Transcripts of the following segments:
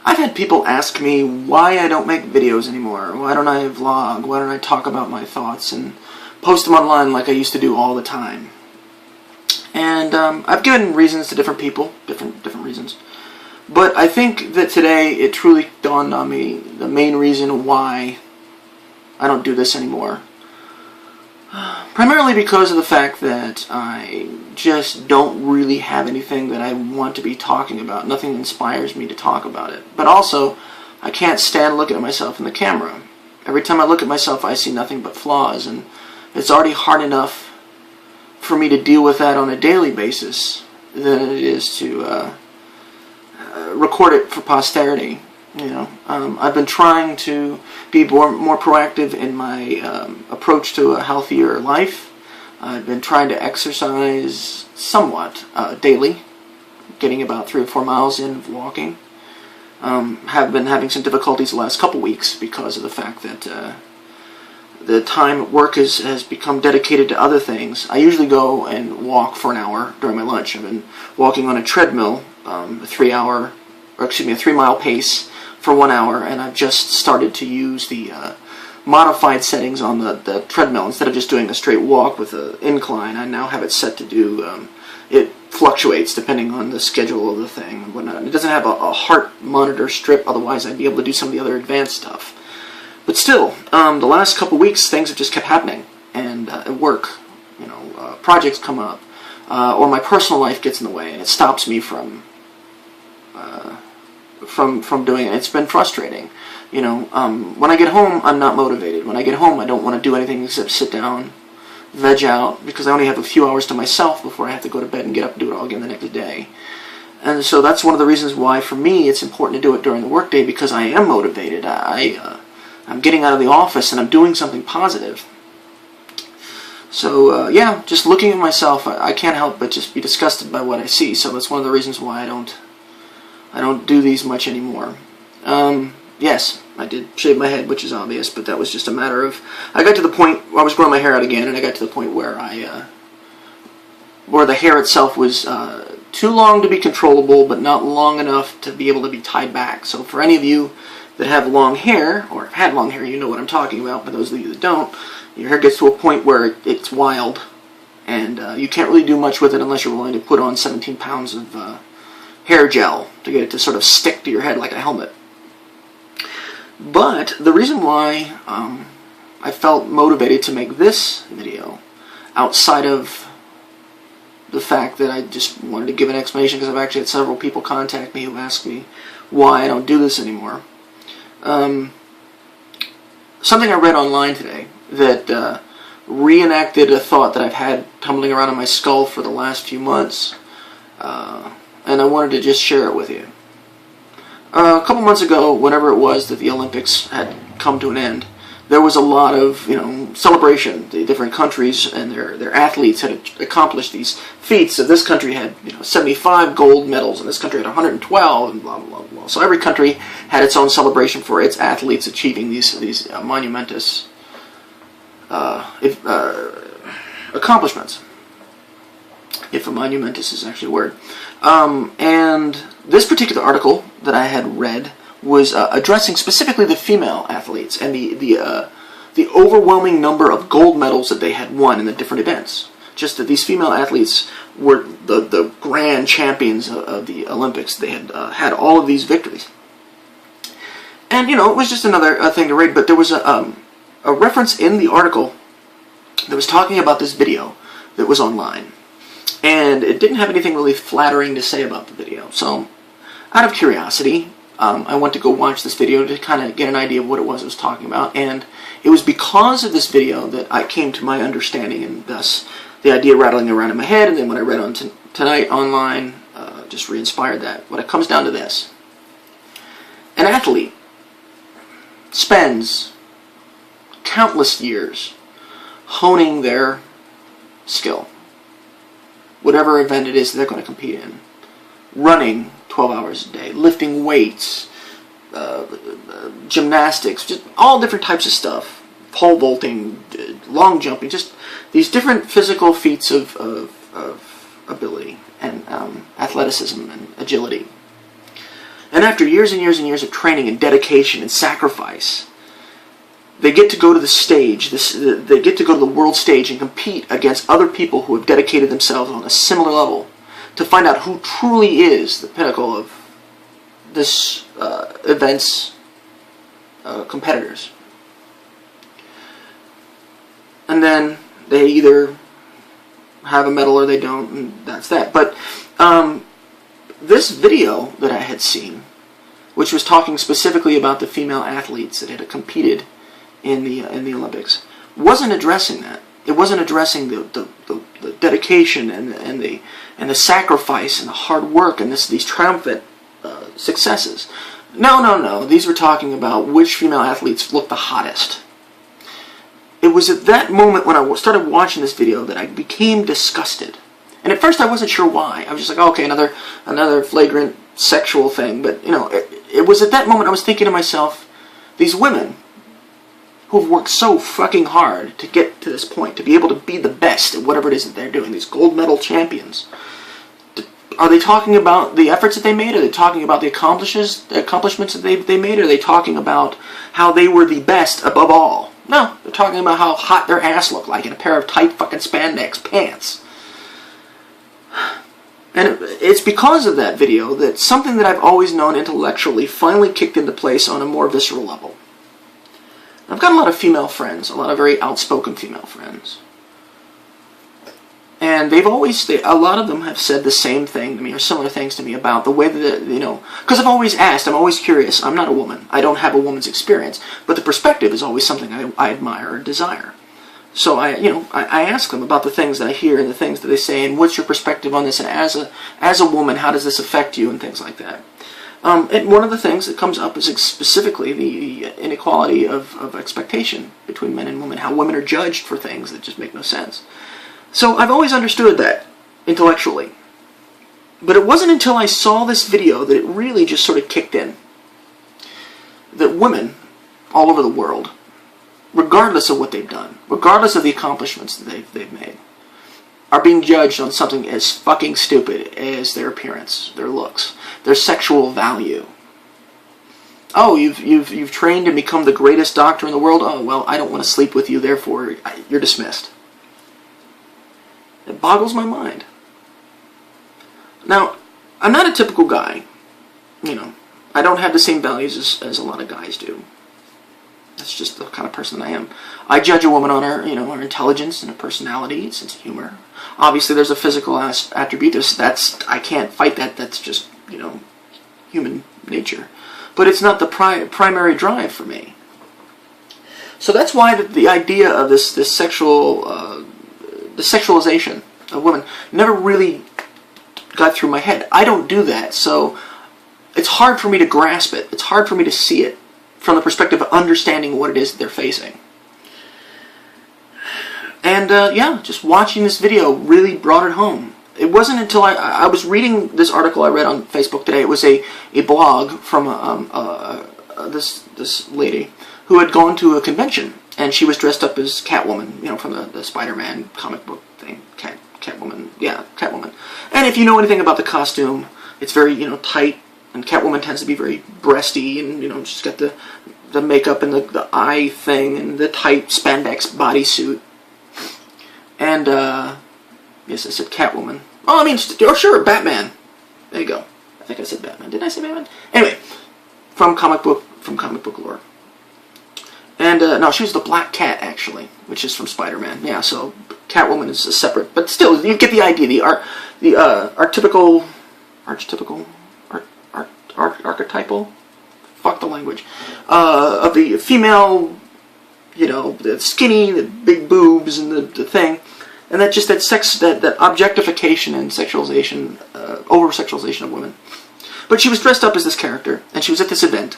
I've had people ask me why I don't make videos anymore. Why don't I vlog? Why don't I talk about my thoughts and post them online like I used to do all the time? And I've given reasons to different people, different reasons. But I think that today it truly dawned on me the main reason why I don't do this anymore. Primarily because of the fact that I just don't really have anything that I want to be talking about. Nothing inspires me to talk about it. But also, I can't stand looking at myself in the camera. Every time I look at myself, I see nothing but flaws, and it's already hard enough for me to deal with that on a daily basis than it is to record it for posterity. I've been trying to be more proactive in my approach to a healthier life. I've been trying to exercise somewhat daily, getting about 3 or 4 miles in of walking. Have been having some difficulties the last couple weeks because of the fact that the time at work has become dedicated to other things. I usually go and walk for an hour during my lunch. I've been walking on a treadmill, a 3 mile pace for 1 hour, and I've just started to use the modified settings on the treadmill. Instead of just doing a straight walk with an incline, I now have it set to do, it fluctuates depending on the schedule of the thing and whatnot. It doesn't have a heart monitor strip, otherwise I'd be able to do some of the other advanced stuff. But still, the last couple weeks, things have just kept happening, and at work, projects come up, or my personal life gets in the way, and it stops me from doing it. It's been frustrating. When I get home, I'm not motivated. When I get home, I don't want to do anything except sit down, veg out, because I only have a few hours to myself before I have to go to bed and get up and do it all again the next day. And so that's one of the reasons why, for me, it's important to do it during the workday, because I am motivated. I'm getting out of the office and I'm doing something positive. So, yeah, just looking at myself, I can't help but just be disgusted by what I see. So that's one of the reasons why I don't do these much anymore. Yes, I did shave my head, which is obvious, but that was just a matter of... I got to the point where I was growing my hair out again, and I got to the point where where the hair itself was too long to be controllable, but not long enough to be able to be tied back. So for any of you that have long hair, or have had long hair, you know what I'm talking about. For those of you that don't, your hair gets to a point where it's wild, and you can't really do much with it unless you're willing to put on 17 pounds of hair gel to get it to sort of stick to your head like a helmet. But the reason why I felt motivated to make this video, outside of the fact that I just wanted to give an explanation, because I've actually had several people contact me who ask me why I don't do this anymore. Something I read online today that reenacted a thought that I've had tumbling around in my skull for the last few months, and I wanted to just share it with you. A couple months ago, whenever it was that the Olympics had come to an end, there was a lot of, celebration. The different countries and their athletes had accomplished these feats. So this country had, 75 gold medals, and this country had 112, and blah, blah, blah. So every country had its own celebration for its athletes achieving these monumentous accomplishments. If a monumentous is actually a word. And this particular article that I had read was addressing specifically the female athletes and the overwhelming number of gold medals that they had won in the different events. Just that these female athletes were the grand champions of the Olympics. They had had all of these victories. And, it was just another thing to read, but there was a reference in the article that was talking about this video that was online. And it didn't have anything really flattering to say about the video. So, out of curiosity, I went to go watch this video to kind of get an idea of what it was talking about. And it was because of this video that I came to my understanding, and thus the idea rattling around in my head. And then when I read on tonight online, just re-inspired that. But it comes down to this. An athlete spends countless years honing their skill. Whatever event it is they're going to compete in. Running 12 hours a day, lifting weights, gymnastics, just all different types of stuff. Pole vaulting, long jumping, just these different physical feats of ability and athleticism and agility. And And after years and years and years of training and dedication and sacrifice, they get to go to the stage, they get to go to the world stage and compete against other people who have dedicated themselves on a similar level to find out who truly is the pinnacle of this event's competitors. And then they either have a medal or they don't, and that's that. But this video that I had seen, which was talking specifically about the female athletes that had competed in the Olympics, wasn't addressing that. It wasn't addressing the dedication and the sacrifice and the hard work and these triumphant successes. No. These were talking about which female athletes looked the hottest. It was at that moment when I started watching this video that I became disgusted. And at first I wasn't sure why. I was just like, okay, another flagrant sexual thing. But, you know, it was at that moment I was thinking to myself, these women who've worked so fucking hard to get to this point, to be able to be the best at whatever it is that they're doing, these gold medal champions, are they talking about the efforts that they made? Are they talking about the accomplishments that they made? Are they talking about how they were the best above all? No, they're talking about how hot their ass looked like in a pair of tight fucking spandex pants. And it's because of that video that something that I've always known intellectually finally kicked into place on a more visceral level. I've got a lot of female friends, a lot of very outspoken female friends. And a lot of them have said the same thing to me, or similar things to me, about the way that, you know, because I've always asked, I'm always curious. I'm not a woman. I don't have a woman's experience. But the perspective is always something I admire or desire. So I ask them about the things that I hear and the things that they say, and what's your perspective on this, and as a woman, how does this affect you, and things like that. And one of the things that comes up is specifically the inequality of expectation between men and women, how women are judged for things that just make no sense. So I've always understood that intellectually. But it wasn't until I saw this video that it really just sort of kicked in. That women all over the world, regardless of what they've done, regardless of the accomplishments that they've made, are being judged on something as fucking stupid as their appearance, their looks, their sexual value. Oh, you've trained and become the greatest doctor in the world? Oh, well, I don't want to sleep with you, therefore you're dismissed. It boggles my mind. Now, I'm not a typical guy. You know, I don't have the same values as a lot of guys do. That's just the kind of person I am. I judge a woman on her, you know, her intelligence and her personality, sense of humor. Obviously, there's a physical attribute. I can't fight that. That's just, you know, human nature. But it's not the primary drive for me. So that's why the idea of this the sexualization of women never really got through my head. I don't do that, so it's hard for me to grasp it. It's hard for me to see it from the perspective of understanding what it is that they're facing. And yeah, just watching this video really brought it home. It wasn't until I was reading this article I read on Facebook today. It was a blog from this lady who had gone to a convention, and she was dressed up as Catwoman, you know, from the Spider-Man comic book thing. Catwoman, yeah, Catwoman. And if you know anything about the costume, it's very, you know, tight, and Catwoman tends to be very breasty, and, you know, she's got the makeup and the eye thing and the tight spandex bodysuit. And yes, I said Catwoman. Oh, I mean, sure, Batman. There you go. I think I said Batman. Didn't I say Batman? Anyway, from comic book lore. And no, she was the Black Cat, actually, which is from Spider-Man. Yeah, so Catwoman is a separate, but still, you get the idea. The archetypal, fuck the language, of the female, you know, the skinny, the big boobs, and the thing, and that objectification and sexualization, over-sexualization of women. But she was dressed up as this character, and she was at this event,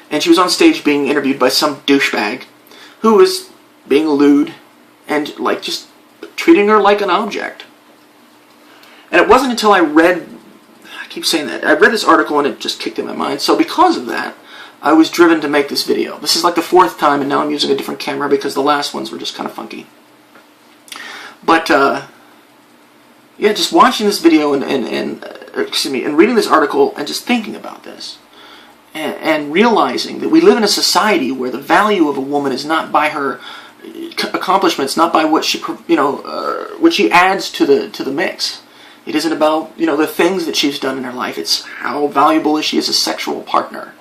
and she was on stage being interviewed by some douchebag who was being lewd and, like, just treating her like an object. And it wasn't until I read this article and it just kicked in my mind. So because of that, I was driven to make this video. This is like the fourth time, and now I'm using a different camera because the last ones were just kind of funky. But, yeah, just watching this video and reading this article and just thinking about this. and realizing that we live in a society where the value of a woman is not by her accomplishments, not by what she, what she adds to the mix. It isn't about, the things that she's done in her life. It's how valuable is she as a sexual partner.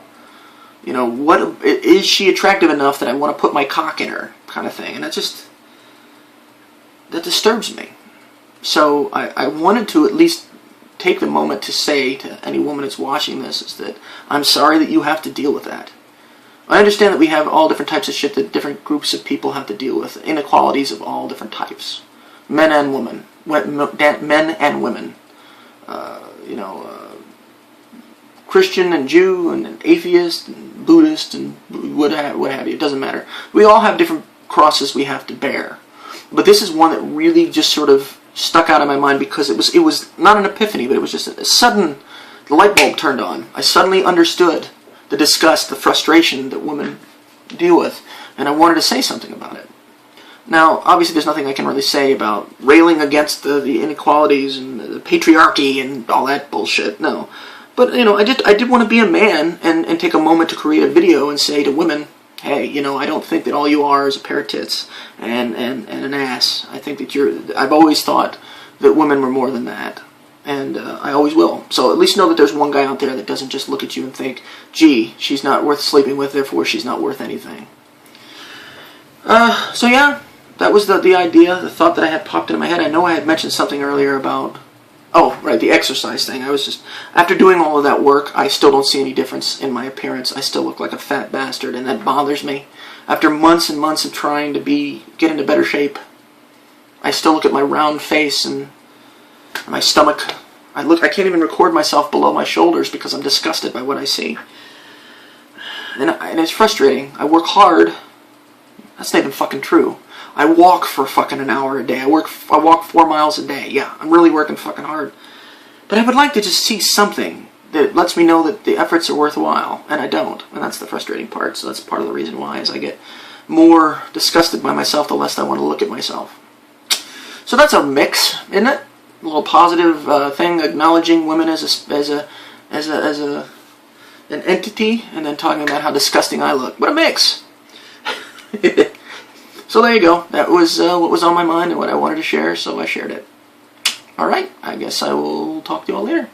What is she attractive enough that I want to put my cock in her, kind of thing. And that disturbs me. So I wanted to at least take the moment to say to any woman that's watching this is that I'm sorry that you have to deal with that. I understand that we have all different types of shit that different groups of people have to deal with. Inequalities of all different types. Men and women. Men and women. Christian and Jew and atheist and Buddhist and what have you. It doesn't matter. We all have different crosses we have to bear. But this is one that really just sort of stuck out of my mind because it was not an epiphany, but it was just a sudden, the light bulb turned on. I suddenly understood the disgust, the frustration that women deal with, and I wanted to say something about it. Now, obviously there's nothing I can really say about railing against the inequalities and the patriarchy and all that bullshit, no. But, I did want to be a man and take a moment to create a video and say to women, hey, I don't think that all you are is a pair of tits and an ass. I think that I've always thought that women were more than that. And I always will. So at least know that there's one guy out there that doesn't just look at you and think, gee, she's not worth sleeping with, therefore she's not worth anything. So yeah, that was the idea, the thought that I had popped into my head. I know I had mentioned something earlier about, oh, right, the exercise thing. After doing all of that work, I still don't see any difference in my appearance. I still look like a fat bastard, and that bothers me. After months and months of trying to get into better shape, I still look at my round face and my stomach. I can't even record myself below my shoulders because I'm disgusted by what I see. And it's frustrating. I work hard. That's not even fucking true. I walk for fucking an hour a day. I walk 4 miles a day. Yeah, I'm really working fucking hard. But I would like to just see something that lets me know that the efforts are worthwhile, and I don't. And that's the frustrating part. So that's part of the reason why, as I get more disgusted by myself, the less I want to look at myself. So that's a mix, isn't it? A little positive thing, acknowledging women as an entity, and then talking about how disgusting I look. What a mix! So there you go. That was what was on my mind and what I wanted to share, so I shared it. Alright, I guess I will talk to you all later.